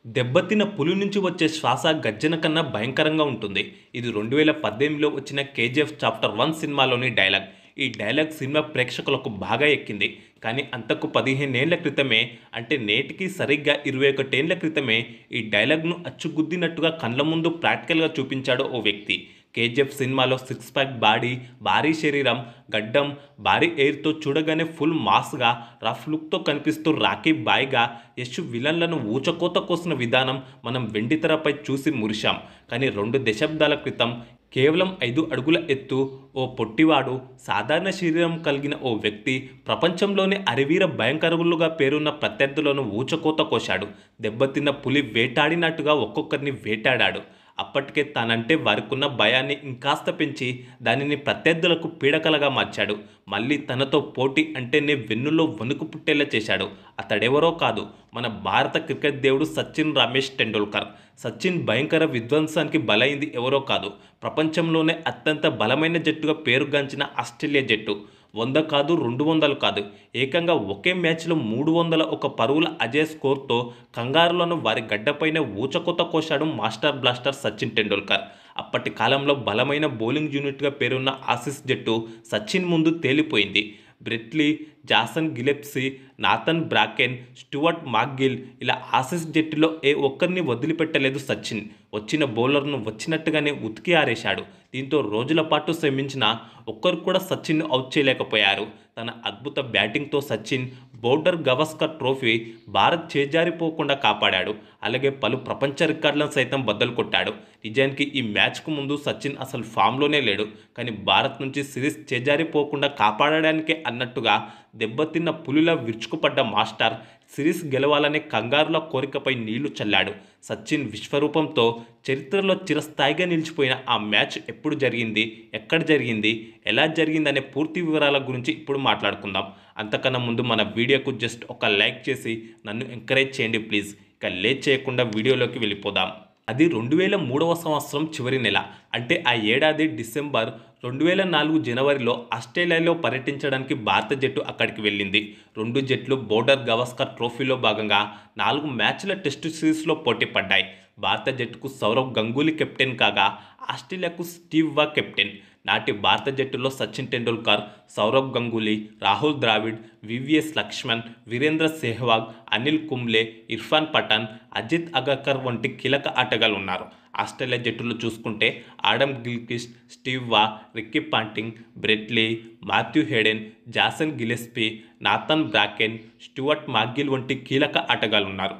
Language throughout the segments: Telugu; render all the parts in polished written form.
దెబ్బతిన్న పులి నుంచి వచ్చే శ్వాస గర్జన కన్నా భయంకరంగా ఉంటుంది. ఇది 2018లో వచ్చిన 'కేజీఎఫ్ చాప్టర్ 1' సినిమాలోని డైలాగ్. ఈ డైలాగ్ సినిమా ప్రేక్షకులకు బాగా ఎక్కింది. కానీ అంతకు 15 ఏళ్ల క్రితమే, అంటే నేటికి సరిగ్గా 21 ఏళ్ల క్రితమే ఈ డైలాగ్ను అచ్చుగుద్దినట్టుగా కళ్ల ముందు ప్రాక్టికల్గా చూపించాడు ఓ వ్యక్తి. కేజీఎఫ్ సినిమాలో సిక్స్ ప్యాక్ బాడీ, భారీ శరీరం, గడ్డం, భారీ ఎయిర్తో చూడగానే ఫుల్ మాస్గా, రఫ్ లుక్తో కనిపిస్తూ రాకీ బాయ్గా యశ్ విలన్లను ఊచకోత కోసిన విధానం మనం వెండితెరపై చూసి మురిశాం. కానీ 2 దశాబ్దాల క్రితం కేవలం 5 అడుగుల ఎత్తు, ఓ పొట్టివాడు, సాధారణ శరీరం కలిగిన ఓ వ్యక్తి ప్రపంచంలోనే అరివీర భయంకరులుగా పేరున్న ప్రత్యర్థులను ఊచకోత కోశాడు. దెబ్బతిన్న పులి వేటాడినట్టుగా ఒక్కొక్కరిని వేటాడాడు. అప్పటికే తానంటే వారికున్న భయాన్ని ఇంకాస్త పెంచి దానిని ప్రత్యర్థులకు పీడకలగా మార్చాడు. మళ్ళీ తనతో పోటీ అంటేనే వెన్నులో వణుకు పుట్టేలా చేశాడు. అతడెవరో కాదు, మన భారత క్రికెట్ దేవుడు సచిన్ రమేష్ టెండూల్కర్. సచిన్ భయంకర విధ్వంసానికి బలైంది ఎవరో కాదు, ప్రపంచంలోనే అత్యంత బలమైన జట్టుగా పేరుగాంచిన ఆస్ట్రేలియా జట్టు. 100 కాదు, 200 కాదు, ఏకంగా ఒకే మ్యాచ్లో 301 పరుగుల అజేయ స్కోర్తో కంగారులను వారి గడ్డపైనే ఊచకోత కోశాడు మాస్టర్ బ్లాస్టర్ సచిన్ టెండూల్కర్. అప్పటి కాలంలో బలమైన బౌలింగ్ యూనిట్గా పేరున్న ఆసీస్ జట్టు సచిన్ ముందు తేలిపోయింది. Brett Lee, Jason Gillespie, Nathan Bracken, Stuart MacGill, ఇలా ఆసీస్ జట్టులో ఏ ఒక్కరిని వదిలిపెట్టలేదు సచిన్. వచ్చిన బౌలర్ను వచ్చినట్టుగానే ఉతికి ఆరేశాడు. దీంతో రోజుల పాటు శ్రమించిన ఒక్కరు కూడా సచిన్ను అవుట్ చేయలేకపోయారు. తన అద్భుత బ్యాటింగ్తో సచిన్ బోర్డర్ గవాస్కర్ ట్రోఫీ భారత్ చేజారిపోకుండా కాపాడాడు. అలాగే పలు ప్రపంచ రికార్డులను సైతం బద్దలు కొట్టాడు. నిజానికి ఈ మ్యాచ్కు ముందు సచిన్ అసలు ఫామ్లోనే లేడు. కానీ భారత్ నుంచి సిరీస్ చేజారిపోకుండా కాపాడడానికే అన్నట్టుగా దెబ్బతిన్న పులిలా విరుచుకుపడ్డ మాస్టర్ సిరీస్ గెలవాలనే కంగారుల కోరికపై నీళ్లు చల్లాడు. సచిన్ విశ్వరూపంతో చరిత్రలో చిరస్థాయిగా నిలిచిపోయిన ఆ మ్యాచ్ ఎప్పుడు జరిగింది, ఎక్కడ జరిగింది, ఎలా జరిగింది అనే పూర్తి వివరాల గురించి ఇప్పుడు మాట్లాడుకుందాం. అంతకన్నా ముందు మన వీడియోకు జస్ట్ ఒక లైక్ చేసి నన్ను ఎంకరేజ్ చేయండి ప్లీజ్. ఇక లేట్ చేయకుండా వీడియోలోకి వెళ్ళిపోదాం. అది 2003వ సంవత్సరం చివరి నెల, అంటే ఆ ఏడాది డిసెంబర్. 2004 జనవరిలో ఆస్ట్రేలియాలో పర్యటించడానికి భారత జట్టు అక్కడికి వెళ్ళింది. 2 జట్లు బోర్డర్ గవాస్కర్ ట్రోఫీలో భాగంగా 4 మ్యాచ్ల టెస్టు సిరీస్లో పోటీ పడ్డాయి. భారత జట్టుకు సౌరవ్ గంగూలీ కెప్టెన్ కాగా ఆస్ట్రేలియాకు స్టీవ్ వా కెప్టెన్. నాటి భారత జట్టులో సచిన్ టెండూల్కర్, సౌరవ్ గంగూలీ, రాహుల్ ద్రావిడ్, వివిఎస్ లక్ష్మణ్, వీరేంద్ర సెహ్వాగ్, అనిల్ కుంబ్లే, ఇర్ఫాన్ పఠాన్, అజిత్ అగర్కర్ వంటి కీలక ఆటగాళ్లు ఉన్నారు. ఆస్ట్రేలియా జట్టులో చూసుకుంటే Adam Gilchrist, Steve Waugh, Ricky Ponting, Brett Lee, Matthew Hayden, Jason Gillespie, Nathan Bracken, Stuart MacGill వంటి కీలక ఆటగాళ్లు ఉన్నారు.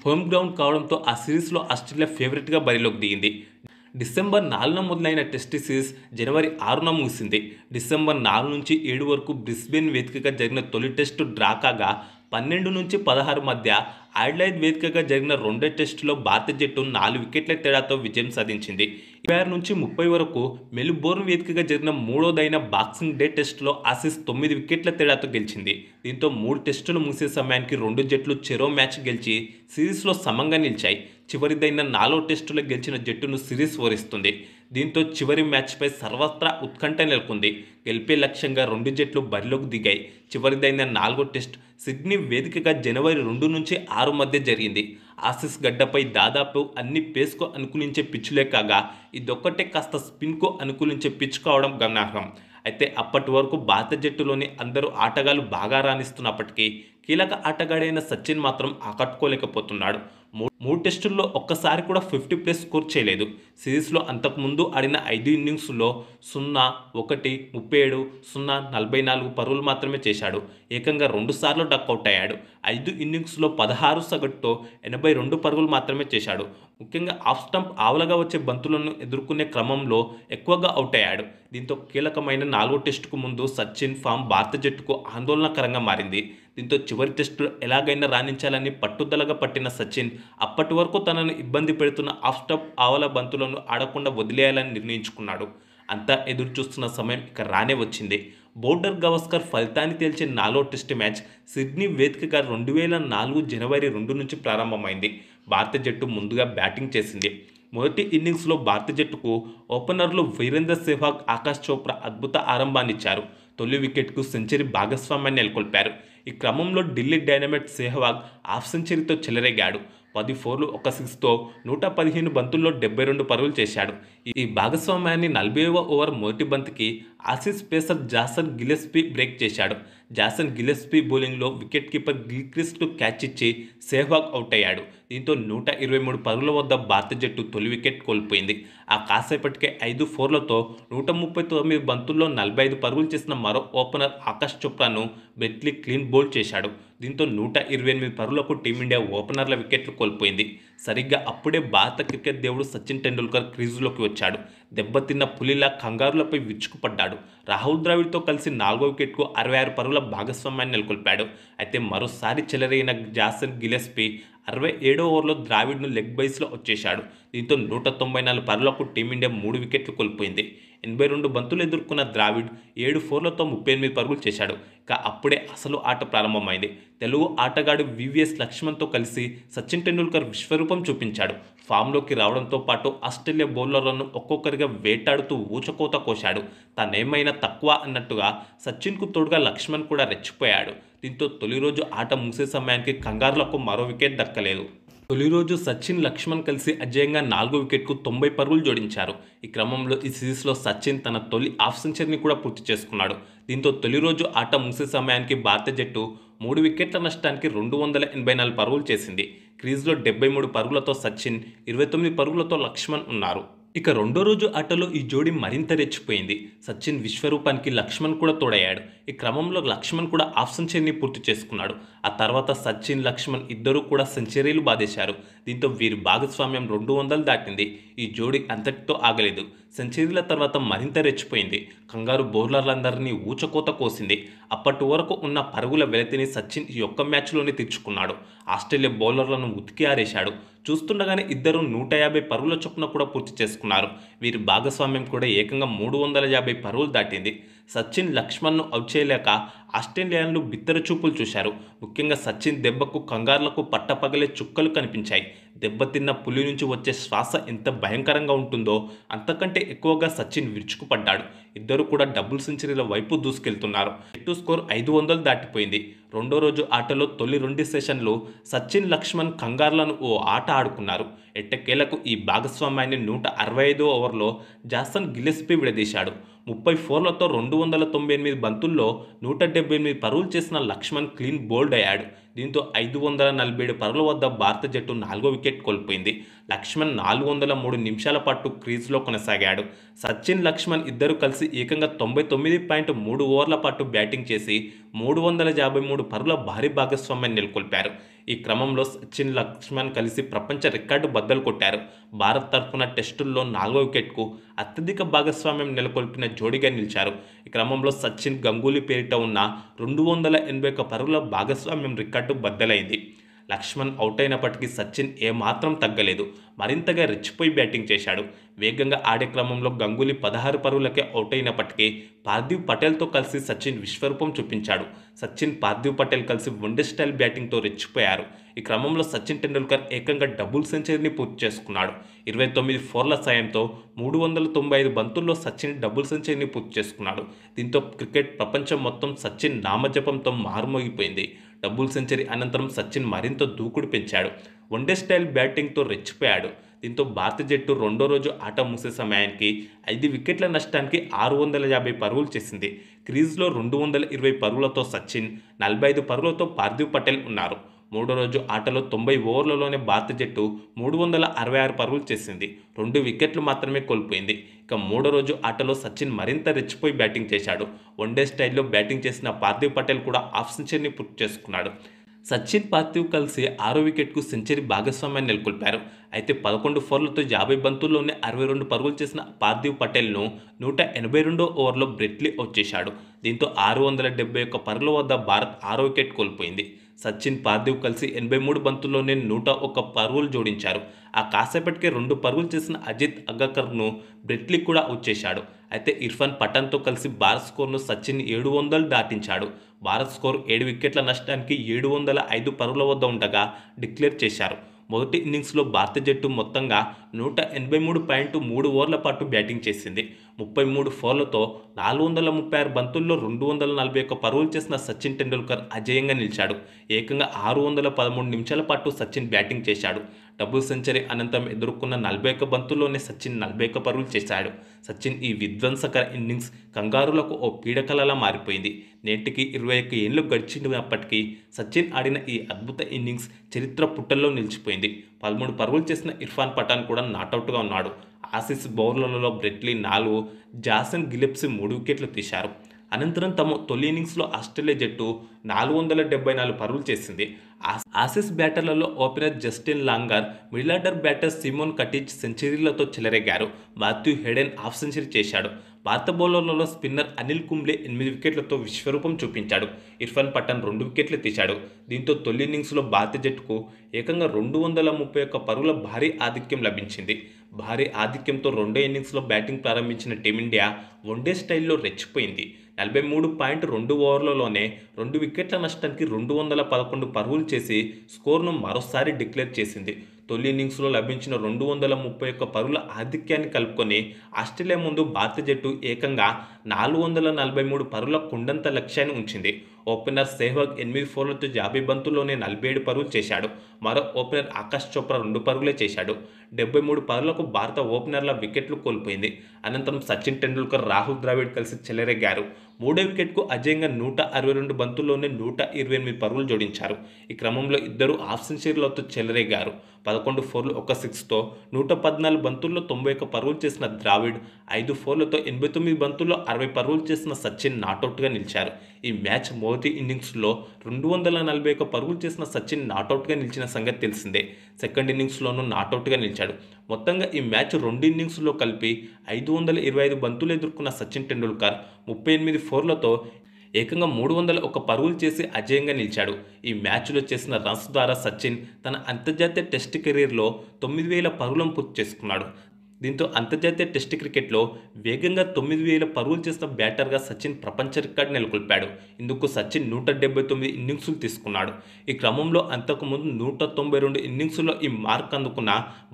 హోమ్ గ్రౌండ్ కావడంతో ఆ సిరీస్లో ఆస్ట్రేలియా ఫేవరెట్గా బరిలోకి దిగింది. డిసెంబర్ 4న మొదలైన టెస్ట్ సిరీస్ జనవరి 6న ముగిసింది. డిసెంబర్ 4 నుంచి 7 వరకు బ్రిస్బేన్ వేదికగా జరిగిన తొలి టెస్టు డ్రా కాగా 12 నుంచి 16 మధ్య ఆడిలైడ్ వేదికగా జరిగిన రెండో టెస్టులో భారత జట్టు 4 వికెట్ల తేడాతో విజయం సాధించింది. 26 నుంచి 30 వరకు మెల్బోర్న్ వేదికగా జరిగిన మూడోదైన బాక్సింగ్ డే టెస్టులో ఆసీస్ 9 వికెట్ల తేడాతో గెలిచింది. దీంతో 3 టెస్టులు ముగిసే సమయానికి 2 జట్లు చెరో మ్యాచ్ గెలిచి సిరీస్లో సమంగా నిలిచాయి. చివరిదైన 4వ టెస్టులో గెలిచిన జట్టును సిరీస్ ఓరిస్తుంది. దీంతో చివరి మ్యాచ్పై సర్వత్రా ఉత్కంఠ నెలకొంది. గెలిపే లక్ష్యంగా 2 జట్లు బరిలోకి దిగాయి. చివరిదైన 4వ టెస్ట్ సిడ్నీ వేదికగా జనవరి 2 నుంచి 6 మధ్య జరిగింది. ఆసీస్ గడ్డపై దాదాపు అన్ని పేస్కు అనుకూలించే పిచ్చులే కాగా ఇదొక్కటే కాస్త స్పిన్కు అనుకూలించే పిచ్ కావడం గమనార్హం. అయితే అప్పటి వరకు భారత జట్టులోని అందరూ ఆటగాళ్లు బాగా రాణిస్తున్నప్పటికీ కీలక ఆటగాడైన సచిన్ మాత్రం ఆకట్టుకోలేకపోతున్నాడు. 3 టెస్టుల్లో ఒక్కసారి కూడా 50+ స్కోర్ చేయలేదు. సిరీస్లో అంతకుముందు ఆడిన 5 ఇన్నింగ్స్లో 0, 1, 37, 0, 44 పరుగులు మాత్రమే చేశాడు. ఏకంగా 2 సార్లు డక్అవుట్ అయ్యాడు. 5 ఇన్నింగ్స్లో 16 సగటుతో 82 పరుగులు మాత్రమే చేశాడు. ముఖ్యంగా ఆఫ్ స్టంప్ ఆవలగా వచ్చే బంతులను ఎదుర్కొనే క్రమంలో ఎక్కువగా అవుట్ అయ్యాడు. దీంతో కీలకమైన 4వ టెస్టుకు ముందు సచిన్ ఫామ్ భారత జట్టుకు ఆందోళనకరంగా మారింది. దీంతో చివరి టెస్టులో ఎలాగైనా రాణించాలని పట్టుదలగా పట్టిన సచిన్ అప్పటి వరకు తనను ఇబ్బంది పెడుతున్న ఆఫ్ స్టంప్ ఆవల బంతులను ఆడకుండా వదిలేయాలని నిర్ణయించుకున్నాడు. అంతా ఎదురు చూస్తున్న సమయం ఇక రానే వచ్చింది. బోర్డర్ గవాస్కర్ ఫలితాన్ని తేల్చే 4వ టెస్ట్ మ్యాచ్ సిడ్నీ వేదికగా 2004 జనవరి 2 నుంచి ప్రారంభమైంది. భారత జట్టు ముందుగా బ్యాటింగ్ చేసింది. మొదటి ఇన్నింగ్స్లో భారత జట్టుకు ఓపెనర్లు వీరేంద్ర సెహ్వాగ్, ఆకాష్ చోప్రా అద్భుత ఆరంభాన్నిచ్చారు. తొలి వికెట్కు సెంచరీ భాగస్వామ్యాన్ని నెలకొల్పారు. ఈ క్రమంలో ఢిల్లీ డైనమైట్ సెహ్వాగ్ హాఫ్ సెంచరీతో చెలరేగాడు. 10 4లు ఒక 6తో 115 బంతుల్లో 72 పరుగులు చేశాడు. ఈ భాగస్వామ్యాన్ని 40వ ఓవర్ మొదటి బంతికి Aussies pacer Jason Gillespie break చేశాడు. జాసన్ గిల్లెస్పీ బౌలింగ్లో వికెట్ కీపర్ గిల్క్రిస్ట్కు క్యాచ్ ఇచ్చి సెహ్వాగ్ అవుట్ అయ్యాడు. దీంతో 123 పరుగుల వద్ద భారత జట్టు తొలి వికెట్ కోల్పోయింది. ఆ కాసేపటికే 5 4లతో 139 బంతుల్లో 45 పరుగులు చేసిన మరో ఓపెనర్ ఆకాష్ చోప్రాను బ్రెట్లీ క్లీన్ బౌల్డ్ చేశాడు. దీంతో 128 పరుగులకు టీమిండియా ఓపెనర్ల వికెట్లు కోల్పోయింది. సరిగ్గా అప్పుడే భారత క్రికెట్ దేవుడు సచిన్ టెండూల్కర్ క్రీజులోకి వచ్చాడు. దెబ్బతిన్న పులిలా కంగారులపై విరుచుకుపడ్డాడు. రాహుల్ ద్రావిడ్తో కలిసి 4వ వికెట్కు 66 పరుగుల భాగస్వామ్యాన్ని నెలకొల్పాడు. అయితే మరోసారి చెలరైన జాసన్ గిల్లెస్పీ 67వ ఓవర్లో ద్రావిడ్ను లెగ్ బైస్లో వచ్చేశాడు. దీంతో 194 పరుగులకు టీమిండియా 3 వికెట్లు కోల్పోయింది. 82 బంతులు ఎదుర్కొన్న ద్రావిడ్ 7 4లతో 38 పరుగులు చేశాడు. ఇక అప్పుడే అసలు ఆట ప్రారంభమైంది. తెలుగు ఆటగాడు వివిఎస్ లక్ష్మణ్తో కలిసి సచిన్ టెండూల్కర్ విశ్వరూపం చూపించాడు. ఫామ్లోకి రావడంతో పాటు ఆస్ట్రేలియా బౌలర్లను ఒక్కొక్కరిగా వేటాడుతూ ఊచకోత కోశాడు. తానేమైనా తక్కువ అన్నట్టుగా సచిన్కు తోడుగా లక్ష్మణ్ కూడా రెచ్చిపోయాడు. దీంతో తొలి రోజు ఆట ముగిసే సమయానికి కంగారులకు మరో వికెట్ దక్కలేదు. తొలి రోజు సచిన్ లక్ష్మణ్ కలిసి అజేయంగా 4వ వికెట్కు 90 పరుగులు జోడించారు. ఈ క్రమంలో ఈ సిరీస్లో సచిన్ తన తొలి హాఫ్ సెంచరీని కూడా పూర్తి చేసుకున్నాడు. దీంతో తొలి రోజు ఆట ముగిసే సమయానికి భారత జట్టు 3 వికెట్ల నష్టానికి 284 పరుగులు చేసింది. క్రీజ్లో 73 పరుగులతో సచిన్, 29 పరుగులతో లక్ష్మణ్ ఉన్నారు. ఇక రెండో రోజు ఆటలో ఈ జోడీ మరింత రెచ్చిపోయింది. సచిన్ విశ్వరూపానికి లక్ష్మణ్ కూడా తోడయ్యాడు. ఈ క్రమంలో లక్ష్మణ్ కూడా హాఫ్ సెంచరీని పూర్తి చేసుకున్నాడు. ఆ తర్వాత సచిన్, లక్ష్మణ్ ఇద్దరూ కూడా సెంచరీలు బాధేశారు. దీంతో వీరి భాగస్వామ్యం 200 దాటింది. ఈ జోడీ అంతటితో ఆగలేదు. సెంచరీల తర్వాత మరింత రెచ్చిపోయింది. కంగారు బౌలర్లందరినీ ఊచకోత కోసింది. అప్పటి వరకు ఉన్న పరుగుల వెలతిని సచిన్ ఈ ఒక్క మ్యాచ్లోనే తీర్చుకున్నాడు. ఆస్ట్రేలియా బౌలర్లను ఉతికి ఆరేశాడు. చూస్తుండగానే ఇద్దరు 150 పరుగుల చొప్పున కూడా పూర్తి చేసుకున్నారు. వీరి భాగస్వామ్యం కూడా ఏకంగా 350 పరుగులు దాటింది. సచిన్, లక్ష్మణ్ను అవుట్ చేయలేక ఆస్ట్రేలియన్లు బిత్తర చూపులు చూశారు. ముఖ్యంగా సచిన్ దెబ్బకు కంగారులకు పట్టపగలే చుక్కలు కనిపించాయి. దెబ్బతిన్న పులి నుంచి వచ్చే శ్వాస ఎంత భయంకరంగా ఉంటుందో అంతకంటే ఎక్కువగా సచిన్ విరుచుకుపడ్డాడు. ఇద్దరు కూడా డబుల్ సెంచరీల వైపు దూసుకెళ్తున్నారు. నెట్ స్కోర్ 500 దాటిపోయింది. రెండో రోజు ఆటలో తొలి 2 సెషన్లు సచిన్, లక్ష్మణ్ కంగారులను ఓ ఆట ఆడుకున్నారు. ఎట్టకేలకు ఈ భాగస్వామ్యాన్ని 165వ ఓవర్లో జాసన్ గిల్లెస్పీ విడదీశాడు. 30 4లతో 298 బంతుల్లో 178 పరుగులు చేసిన లక్ష్మణ్ క్లీన్ బౌల్డ్ అయ్యాడు. దీంతో 547 పరుగుల వద్ద భారత జట్టు 4వ వికెట్ కోల్పోయింది. లక్ష్మణ్ 403 నిమిషాల పాటు క్రీజ్లో కొనసాగాడు. సచిన్, లక్ష్మణ్ ఇద్దరు కలిసి ఏకంగా 99.3 ఓవర్ల పాటు బ్యాటింగ్ చేసి 353 పరుగుల భారీ భాగస్వామ్యాన్ని నెలకొల్పారు. ఈ క్రమంలో సచిన్, లక్ష్మణ్ కలిసి ప్రపంచ రికార్డు బద్దలు కొట్టారు. భారత్ తరఫున టెస్టుల్లో 4వ వికెట్కు అత్యధిక భాగస్వామ్యం నెలకొల్పిన జోడీగా నిలిచారు. ఈ క్రమంలో సచిన్, గంగూలీ పేరిట ఉన్న 281 పరుగుల భాగస్వామ్యం రికార్డు బద్దలైంది. లక్ష్మణ్ అవుట్ అయినప్పటికీ సచిన్ ఏమాత్రం తగ్గలేదు. మరింతగా రెచ్చిపోయి బ్యాటింగ్ చేశాడు. వేగంగా ఆడే క్రమంలో గంగూలీ 16 పరుగులకే అవుట్ అయినప్పటికీ పార్థివ్ పటేల్తో కలిసి సచిన్ విశ్వరూపం చూపించాడు. సచిన్, పార్థివ్ పటేల్ కలిసి వన్డే స్టైల్ బ్యాటింగ్తో రెచ్చిపోయారు. ఈ క్రమంలో సచిన్ టెండూల్కర్ ఏకంగా డబుల్ సెంచరీని పూర్తి చేసుకున్నాడు. 29 4ల సాయంతో 395 బంతుల్లో సచిన్ డబుల్ సెంచరీని పూర్తి చేసుకున్నాడు. దీంతో క్రికెట్ ప్రపంచం మొత్తం సచిన్ నామజపంతో మారుమోగిపోయింది. డబుల్ సెంచరీ అనంతరం సచిన్ మరింత దూకుడు పెంచాడు. వన్డే స్టైల్ బ్యాటింగ్తో రెచ్చిపోయాడు. దీంతో భారత జట్టు రెండో రోజు ఆట ముగిసే సమయానికి 5 వికెట్ల నష్టానికి 650 పరుగులు చేసింది. క్రీజ్లో 220 పరుగులతో సచిన్, 45 పరుగులతో పార్థివ్ పటేల్ ఉన్నారు. మూడో రోజు ఆటలో 90 ఓవర్లలోనే భారత జట్టు 366 పరుగులు చేసింది. 2 వికెట్లు మాత్రమే కోల్పోయింది. ఇక మూడో రోజు ఆటలో సచిన్ మరింత రెచ్చిపోయి బ్యాటింగ్ చేశాడు. వన్డే స్టైల్లో బ్యాటింగ్ చేసిన పార్థివ్ పటేల్ కూడా హాఫ్ సెంచరీని పూర్తి చేసుకున్నాడు. సచిన్, పార్థివ్ కలిసి 6వ వికెట్కు సెంచరీ భాగస్వామ్యాన్ని నెలకొల్పారు. అయితే 11 4లతో 50 బంతుల్లోనే 62 పరుగులు చేసిన పార్థివ్ పటేల్ను 182వ ఓవర్లో బ్రెట్లీ అవుట్ చేశాడు. దీంతో 671 పరుగుల వద్ద భారత్ 6వ వికెట్ కోల్పోయింది. సచిన్, పార్థివ్ కలిసి 83 బంతుల్లోనే 101 పరుగులు జోడించారు. ఆ కాసేపటికే 2 పరుగులు చేసిన అజిత్ అగర్కర్ను బ్రెట్లీ కూడా అవుట్ చేశాడు. అయితే ఇర్ఫాన్ పఠాన్తో కలిసి భారత్ స్కోర్ను సచిన్ 700 దాటించాడు. భారత్ స్కోర్ 7 వికెట్ల నష్టానికి 705 పరుగుల వద్ద ఉండగా డిక్లేర్ చేశారు. మొదటి ఇన్నింగ్స్లో భారత జట్టు మొత్తంగా 183.3 ఓవర్ల పాటు బ్యాటింగ్ చేసింది. 33 ఫోర్లతో 436 బంతుల్లో 241 పరుగులు చేసిన సచిన్ టెండూల్కర్ అజేయంగా నిలిచాడు. ఏకంగా 613 నిమిషాల పాటు సచిన్ బ్యాటింగ్ చేశాడు. డబుల్ సెంచరీ అనంతరం ఎదుర్కొన్న 41 బంతుల్లోనే సచిన్ 41 పరుగులు చేశాడు. సచిన్ ఈ విధ్వంసకర ఇన్నింగ్స్ కంగారులకు ఓ పీడకలలా మారిపోయింది. నేటికి 21 ఏళ్లు గడిచినప్పటికీ సచిన్ ఆడిన ఈ అద్భుత ఇన్నింగ్స్ చరిత్ర పుటల్లో నిలిచిపోయింది. 13 పరుగులు చేసిన ఇర్ఫాన్ పఠాన్ కూడా నాటౌట్గా ఉన్నాడు. ఆసీస్ బౌలర్లలో బ్రెట్లీ 4, జాసన్ గిల్లెస్పీ 3 వికెట్లు తీశారు. అనంతరం తమ తొలి ఇన్నింగ్స్లో ఆస్ట్రేలియా జట్టు 474 పరుగులు చేసింది. ఆసీస్ బ్యాటర్లలో opener Justin Langer, middle order batter Simon Katich సెంచరీలతో చెలరేగారు. మాథ్యూ హెడెన్ హాఫ్ సెంచరీ చేశాడు. భారత బౌలర్లలో స్పిన్నర్ అనిల్ కుంబ్లే 8 వికెట్లతో విశ్వరూపం చూపించాడు. ఇర్ఫాన్ పఠాన్ 2 వికెట్లు తీశాడు. దీంతో తొలి ఇన్నింగ్స్లో భారత జట్టుకు ఏకంగా 231 పరుగుల భారీ ఆధిక్యం లభించింది. భారీ ఆధిక్యంతో రెండో ఇన్నింగ్స్లో బ్యాటింగ్ ప్రారంభించిన టీమిండియా వన్డే స్టైల్లో రెచ్చిపోయింది. 43.2 ఓవర్లలోనే 2 వికెట్ల నష్టానికి 211 పరుగులు చేసి స్కోర్ను మరోసారి డిక్లేర్ చేసింది. తొలి ఇన్నింగ్స్లో లభించిన 231 పరుగుల ఆధిక్యాన్ని కలుపుకొని ఆస్ట్రేలియా ముందు భారత జట్టు ఏకంగా 443 పరుగుల కుండంత లక్ష్యాన్ని ఉంచింది. ఓపెనర్ సెహ్వాగ్ 8 ఫోర్లతో 50 బంతుల్లోనే 47 పరుగులు చేశాడు. మరో ఓపెనర్ ఆకాష్ చోప్రా 2 పరుగులే చేశాడు. 73 పరుగులకు భారత ఓపెనర్ల వికెట్లు కోల్పోయింది. అనంతరం సచిన్ టెండూల్కర్, రాహుల్ ద్రావిడ్ కలిసి చెలరేగారు. మూడో వికెట్కు అజేయంగా 162 బంతుల్లోనే 128 పరుగులు జోడించారు. ఈ క్రమంలో ఇద్దరు హాఫ్ సెంచరీలతో చెలరేగారు. 11 ఫోర్లు 1 సిక్స్తో 114 బంతుల్లో 91 పరుగులు చేసిన ద్రావిడ్, 5 ఫోర్లతో 89 బంతుల్లో 60 పరుగులు చేసిన సచిన్ నాటౌట్గా నిలిచారు. ఈ మ్యాచ్ మొదటి ఇన్నింగ్స్లో 241 పరుగులు చేసిన సచిన్ నాటౌట్గా నిలిచిన సంగతి తెలిసిందే. సెకండ్ ఇన్నింగ్స్లోనూ నాటౌట్గా నిలిచాడు. మొత్తంగా ఈ మ్యాచ్ 2 ఇన్నింగ్స్లో కలిపి 525 బంతులు ఎదుర్కొన్న సచిన్ టెండూల్కర్ 38 ఫోర్లతో ఏకంగా 301 పరుగులు చేసి అజేయంగా నిలిచాడు. ఈ మ్యాచ్లో చేసిన రన్స్ ద్వారా సచిన్ తన అంతర్జాతీయ టెస్ట్ కెరీర్లో 9000 పరుగులను పూర్తి చేసుకున్నాడు. దీంతో అంతర్జాతీయ టెస్ట్ క్రికెట్లో వేగంగా 9000 పరుగులు చేసిన బ్యాటర్గా సచిన్ ప్రపంచ రికార్డు నెలకొల్పాడు. ఇందుకు సచిన్ 179 ఇన్నింగ్స్లు తీసుకున్నాడు. ఈ క్రమంలో అంతకుముందు 192 ఇన్నింగ్స్లో ఈ మార్క్ అందుకున్న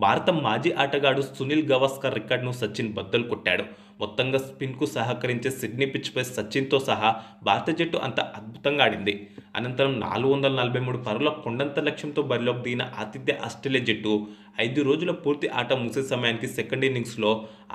భారత మాజీ ఆటగాడు సునీల్ గవాస్కర్ రికార్డును సచిన్ బద్దలు కొట్టాడు. మొత్తంగా స్పిన్కు సహకరించే సిడ్నీ పిచ్పై సచిన్తో సహా భారత జట్టు అంత అద్భుతంగా ఆడింది. అనంతరం 443 పరుగుల కొండంత లక్ష్యంతో బరిలోకి దిగిన ఆతిథ్య ఆస్ట్రేలియా జట్టు 5 రోజుల పూర్తి ఆట ముగిసే సమయానికి సెకండ్ ఇన్నింగ్స్లో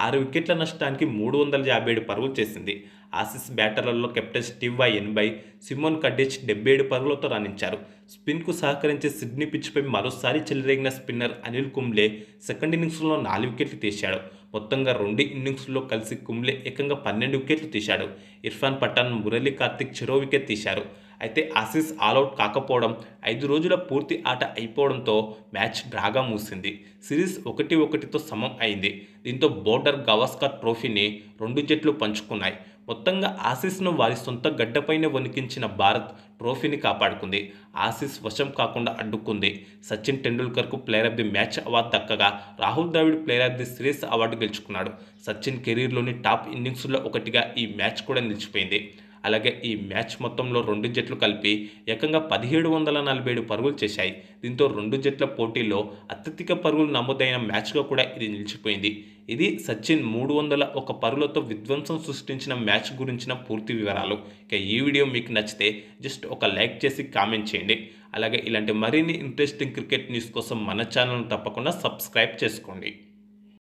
6 వికెట్ల నష్టానికి 357 పరుగులు చేసింది. ఆసీస్ బ్యాటర్లలో captain Steve Waugh 80, Simon Katich 77 పరుగులతో రాణించారు. స్పిన్కు సహకరించే సిడ్నీ పిచ్పై మరోసారి చెలరేగిన స్పిన్నర్ అనిల్ కుంబ్లే సెకండ్ ఇన్నింగ్స్లో 4 వికెట్లు తీశాడు. మొత్తంగా 2 ఇన్నింగ్స్లో కలిసి కుంబ్లే ఏకంగా 12 వికెట్లు తీశాడు. ఇర్ఫాన్ పఠాన్, మురళీ కార్తిక్ చెరో వికెట్ తీశారు. అయితే ఆసీస్ ఆల్అవుట్ కాకపోవడం, 5 రోజుల పూర్తి ఆట అయిపోవడంతో మ్యాచ్ డ్రాగా ముగిసింది. సిరీస్ 1-1తో సమం అయింది. దీంతో బోర్డర్ గవాస్కర్ ట్రోఫీని 2 జట్లు పంచుకున్నాయి. మొత్తంగా ఆసీస్ను వారి సొంత గడ్డపైనే వణికించిన భారత్ ట్రోఫీని కాపాడుకుంది. ఆసీస్ వశం కాకుండా అడ్డుకుంది. సచిన్ టెండూల్కర్కు player of the match award దక్కగా Rahul Dravid player of the series award గెలుచుకున్నాడు. సచిన్ కెరీర్లోని టాప్ ఇన్నింగ్స్లో ఒకటిగా ఈ మ్యాచ్ కూడా నిలిచిపోయింది. అలాగే ఈ మ్యాచ్ మొత్తంలో 2 జట్లు కలిపి ఏకంగా 1747 పరుగులు చేశాయి. దీంతో 2 జట్ల పోటీలో అత్యధిక పరుగులు నమోదైన మ్యాచ్గా కూడా ఇది నిలిచిపోయింది. ఇది సచిన్ 301 పరుగులతో విధ్వంసం సృష్టించిన మ్యాచ్ గురించిన పూర్తి వివరాలు. ఇక ఈ వీడియో మీకు నచ్చితే జస్ట్ ఒక లైక్ చేసి కామెంట్ చేయండి. అలాగే ఇలాంటి మరిన్ని ఇంట్రెస్టింగ్ క్రికెట్ న్యూస్ కోసం మన ఛానల్ను తప్పకుండా సబ్స్క్రైబ్ చేసుకోండి.